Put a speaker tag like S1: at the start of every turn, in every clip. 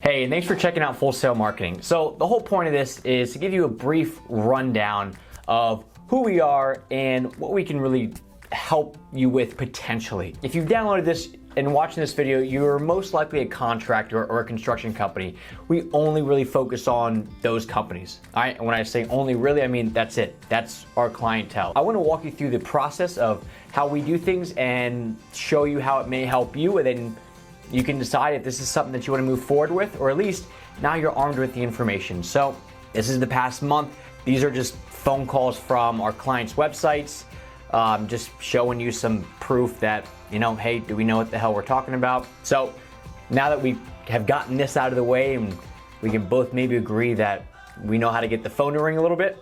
S1: Hey, and thanks for checking out Full Sail Marketing. So the whole point of this is to give you a brief rundown of who we are and what we can really help you with potentially. If you've downloaded this and watching this video, you're most likely a contractor or a construction company. We only really focus on those companies. All right, and when I say only really, I mean that's it. That's our clientele. I want to walk you through the process of how we do things and show you how it may help you, and then you can decide if this is something that you want to move forward with, or at least now you're armed with the information. So this is the past month. These are just phone calls from our clients' websites, just showing you some proof that, you know, hey, do we know what the hell we're talking about? So now that we have gotten this out of the way and we can both maybe agree that we know how to get the phone to ring a little bit,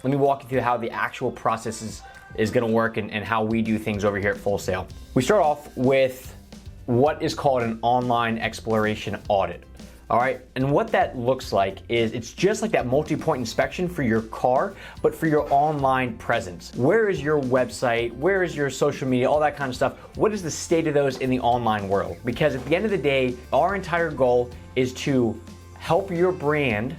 S1: let me walk you through how the actual process is going to work and how we do things over here at Full Sail. We start off with what is called an online exploration audit. All right, and what that looks like is it's just like that multi-point inspection for your car, but for your online presence. Where is your website? Where is your social media? All that kind of stuff. What is the state of those in the online world? Because at the end of the day, our entire goal is to help your brand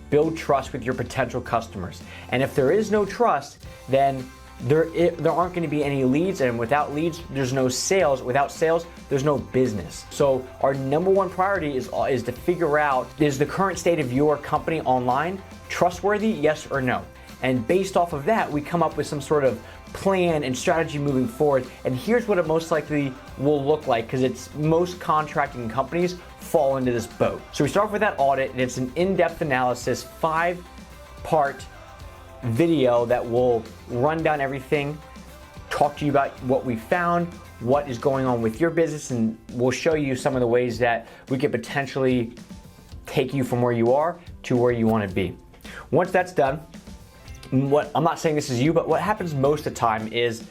S1: build trust with your potential customers. And if there is no trust, then there aren't going to be any leads, and without leads, there's no sales. Without sales, there's no business. So our number one priority is to figure out, is the current state of your company online trustworthy, yes or no? And based off of that, we come up with some sort of plan and strategy moving forward. And here's what it most likely will look like, because it's most contracting companies fall into this boat. So we start off with that audit, and it's an in-depth analysis, 5-part video that will run down everything, talk to you about what we found, what is going on with your business, and we'll show you some of the ways that we could potentially take you from where you are to where you want to be. Once that's done, I'm not saying this is you, but what happens most of the time is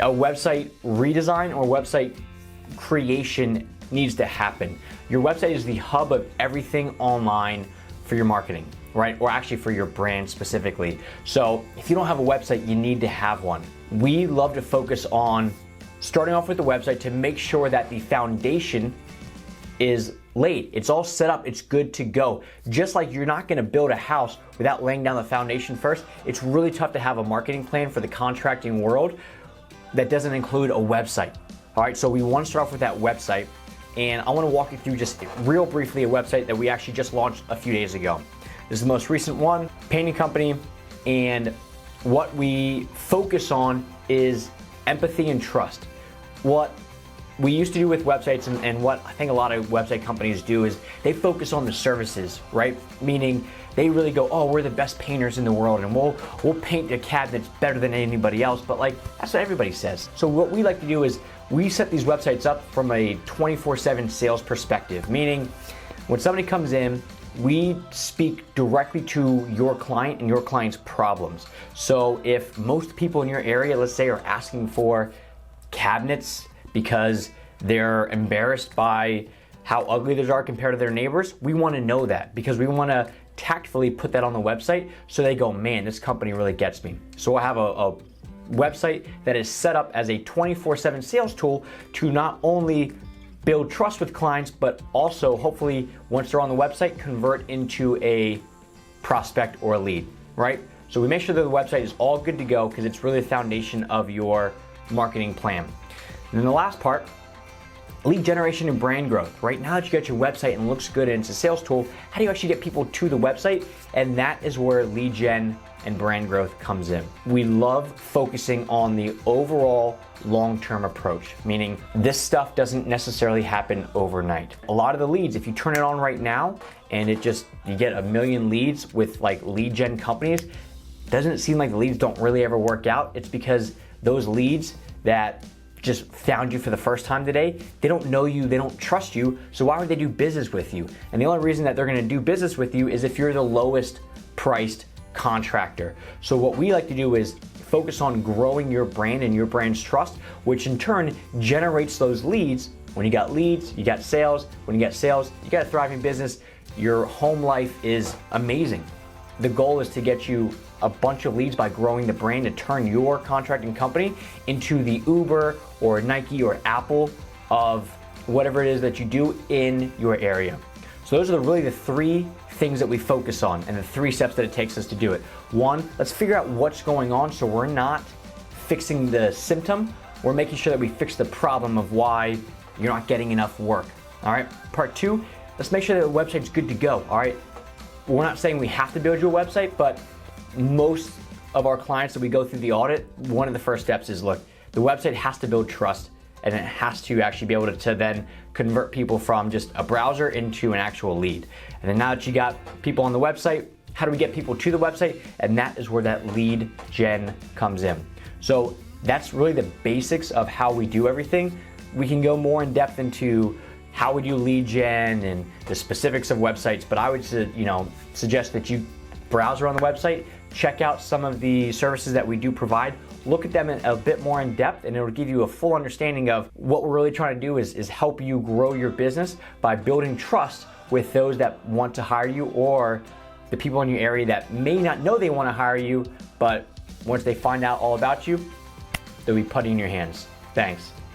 S1: a website redesign or website creation needs to happen. Your website is the hub of everything online for your marketing, right? Or actually for your brand specifically. So if you don't have a website, you need to have one. We love to focus on starting off with the website to make sure that the foundation is laid. It's all set up, it's good to go. Just like you're not gonna build a house without laying down the foundation first, it's really tough to have a marketing plan for the contracting world that doesn't include a website. All right, so we wanna start off with that website, and I wanna walk you through just real briefly a website that we actually just launched a few days ago. This is the most recent one, painting company, and what we focus on is empathy and trust. What we used to do with websites and what I think a lot of website companies do is they focus on the services, right? Meaning they really go, oh, we're the best painters in the world, and we'll paint a cabinets better than anybody else, but like, that's what everybody says. So what we like to do is we set these websites up from a 24/7 sales perspective, meaning when somebody comes in, we speak directly to your client and your client's problems. So if most people in your area, let's say, are asking for cabinets because they're embarrassed by how ugly theirs are compared to their neighbors, we want to know that, because we want to tactfully put that on the website so they go, man, this company really gets me. So I have a website that is set up as a 24/7 sales tool to not only build trust with clients, but also hopefully once they're on the website, convert into a prospect or a lead, right? So we make sure that the website is all good to go, because it's really the foundation of your marketing plan. And then the last part, lead generation and brand growth. Right now that you got your website and it looks good and it's a sales tool, how do you actually get people to the website? And that is where lead gen and brand growth comes in. We love focusing on the overall long-term approach, meaning this stuff doesn't necessarily happen overnight. A lot of the leads, if you turn it on right now and you get 1 million leads with like lead gen companies, doesn't it seem like the leads don't really ever work out? It's because those leads that just found you for the first time today, they don't know you, they don't trust you, so why would they do business with you? And the only reason that they're gonna do business with you is if you're the lowest priced contractor. So what we like to do is focus on growing your brand and your brand's trust, which in turn generates those leads. When you got leads, you got sales. When you got sales, you got a thriving business. Your home life is amazing. The goal is to get you a bunch of leads by growing the brand to turn your contracting company into the Uber or Nike or Apple of whatever it is that you do in your area. So So those are really the three things that we focus on and the 3 steps that it takes us to do it. 1, let's figure out what's going on so we're not fixing the symptom. We're making sure that we fix the problem of why you're not getting enough work. All right. Part 2, let's make sure that the website's good to go. All right. We're not saying we have to build you a website, but most of our clients that we go through the audit, one of the first steps is, look, the website has to build trust, and it has to actually be able to then convert people from just a browser into an actual lead. And then now that you got people on the website, how do we get people to the website? And that is where that lead gen comes in. So that's really the basics of how we do everything. We can go more in depth into how we do lead gen and the specifics of websites, but I would suggest that you browse around the website, check out some of the services that we do provide, look at them in a bit more in depth, and it will give you a full understanding of what we're really trying to do is help you grow your business by building trust with those that want to hire you, or the people in your area that may not know they want to hire you, but once they find out all about you, they'll be putty in your hands. Thanks.